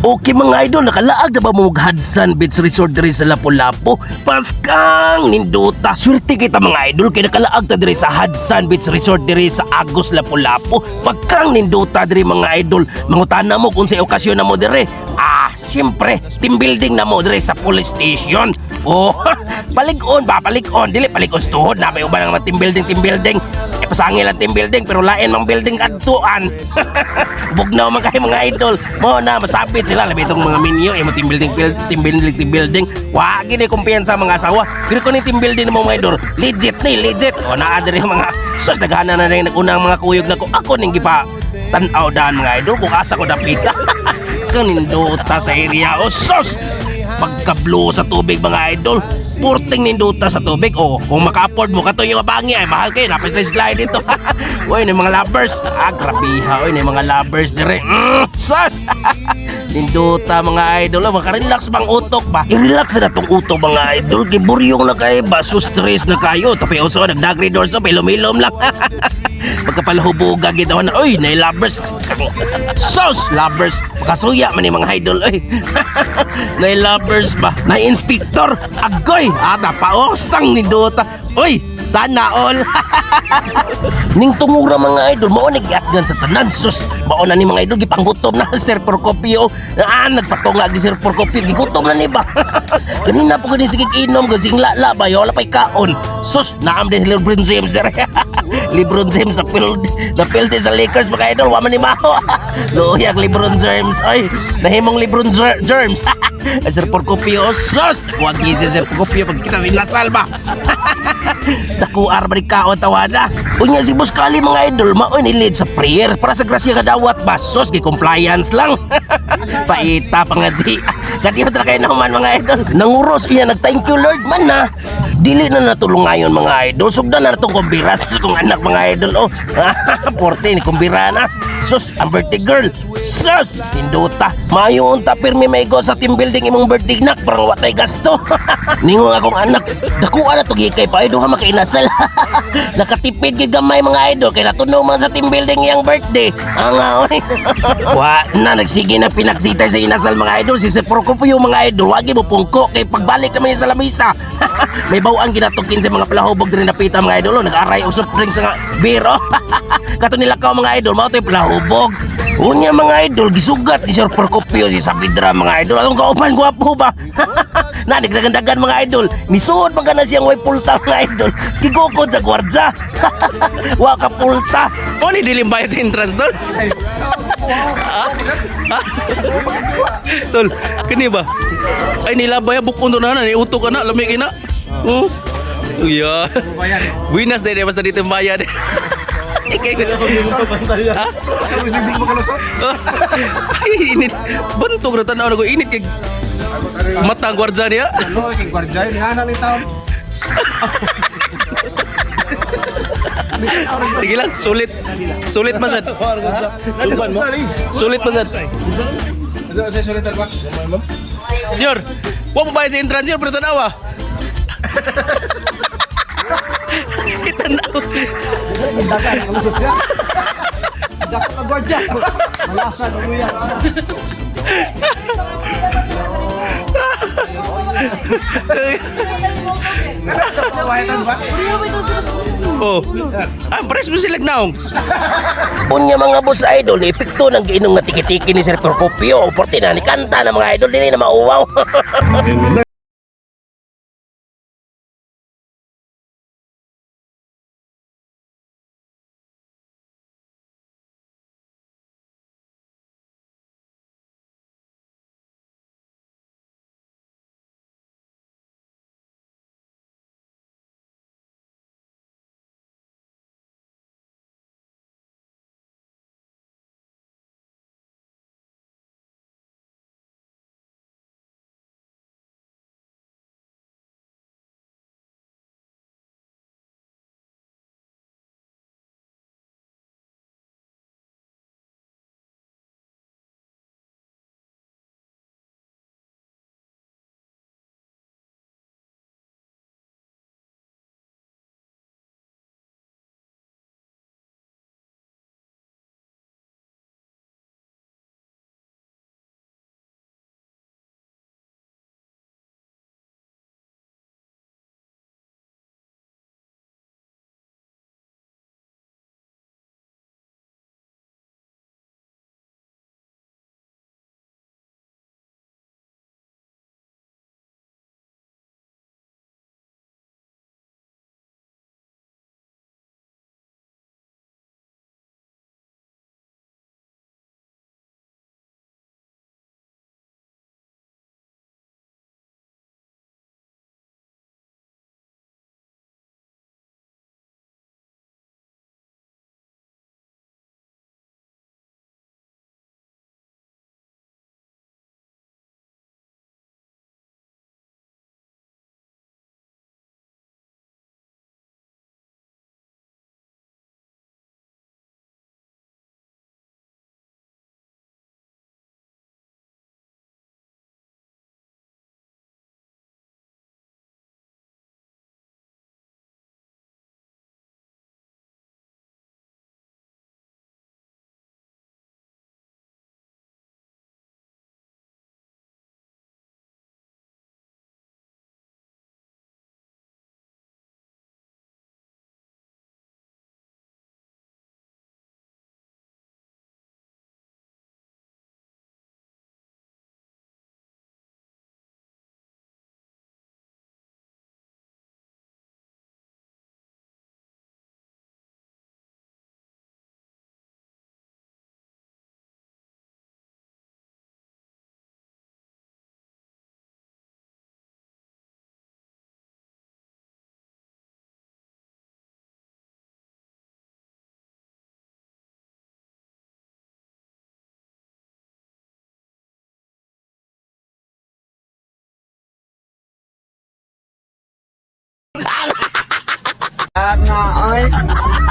Okay mga idol, nakalaag na ba mo Hudson Beach Resort diri sa Lapu-Lapu? Paskang ninduta. Swerte kita mga idol kay nakalaag ta diri sa Hudson Beach Resort diri sa Agos Lapu-Lapu. Pagkang ninduta diri mga idol. Mangutana mo kung sa okasyon na mo diri. Siyempre, team building na mo diri sa police station. Oh, palig-on ba? Palig-on. Dili palig-on tuhod na may uban nga team building. Pasangil ang team building pero lain mang building kadtuan. Bugnaw man kay mga idol. Mo na masabit sila labi itong mga minyo mo team building. Wa gini kumpiyansa mga asawa. Pero ko ni team building mo mga idol. Legit. O naa diri mga sus daghana na rin nagunang mga kuyog na ko. Ako ning gipa tan-aw daan mga idol kung asa ko dapita. Kanindota sa area o sus pagkablo sa tubig mga idol, purting ninduta sa tubig. Kung maka-afford mo kato yung abangi ay mahal kayo, napis na slide dito. Uy, ni mga lovers, grabiha, ni mga lovers dire. Sus! Ninduta mga idol, makarelax bang utok ba? I-relax na tong utok mga idol, kiburyong na kayo ba, stress na kayo, tapi uso nagdagridor so pilom-ilom lang. Pagkapalahubuga gitaw na, uy, na lovers. Sus! Lovers, makasuya man yung mga idol, uy. Na lovers ba? Na inspector, agoy, napaostang ninduta. Uy, sana all. Ning tungura mga idol, mao nagiatgan sa tanan. Sus, mao na ni mga idol gipanggutom na Sir Procopio. Nagpatunga gi Sir Procopio, gigutom na ni ba? Kanina po gani sige inom gud sing lala ba yo wala pay kaon. Sus, naam din LeBron James dire. LeBron James na pilde sa Lakers mga idol, wa man ni mao. Luyag LeBron James, ay, nahimong LeBron James. Sir Procopio, sus, wag si Sir Procopio pag kita sinasal ba. Dakuar barikaon tawana. Unya si Buskali mga idol mao ni lead sa prayer para sa grasya kadawat ba. Sus gi compliance lang. Paita pangadji. Kadiyo tra kay naman mga idol. Nanguros iya nag thank you Lord man na. Dili na natulungayon mga idol. Sugdan na natong kumbira sa kong anak mga idol. Porte ni kumbira na. Sus, ang birthday girl. Sus, hinduta. Mayon ta pirmi may go sa team building imong birthday nak parang watay gasto. Ningon akong anak, dakuan na to gikay pa idol ha makainasal. Nakatipid gid gamay mga idol kay natuno man sa team building iyang birthday. Oy. Wa na nagsige na pinagsitay sa inasal mga idol si Sir Procopio mga idol. Wagi mo pungko kay pagbalik naman sa lamisa. May bawang ginatukin sa mga palahubog din napita mga idol. Nag-aray og soft drinks nga biro. Kato nila ka mga idol, mao to'y palahubog. Unya mga idol, gisugat ni Sir Procopio si Sabidra mga idol. Anong kaupan gwapo ba? Na nagdagandagan mga idol. Misuod man kana siyang way pulta mga idol. Kigukod sa gwardya. Wa ka pulta. O ni dilim bayad sa entrance tol? Tol, kini ba? Ay nilabay bukon to na ni utok na lamig ina. Yeah. Winas day basta dito bayad. Ikay ko ha? Sa presiding mo kalusot? Init. Bantog na tanaw na ko init kay matang gwardya niya. Ano, king kwarjay ni anak ni taon. Sige lang, sulit. Sulit man sad. Tulban mo? Sulit man sad. Ano sa sulitan ba? Yor, wa mo bayad sa entrance yun, pero tanawa. Itanaw. Daga na kalusot siya. Daga na gwardiya. Malasan mo yan. Kawahitan ba? Ang pares mo sila naong. Unya mga boss idol, epekto ng giinong nga tiki-tiki ni Sir Procopio. Porte na ni kanta ng mga idol dili na mauwaw. Nga, oy.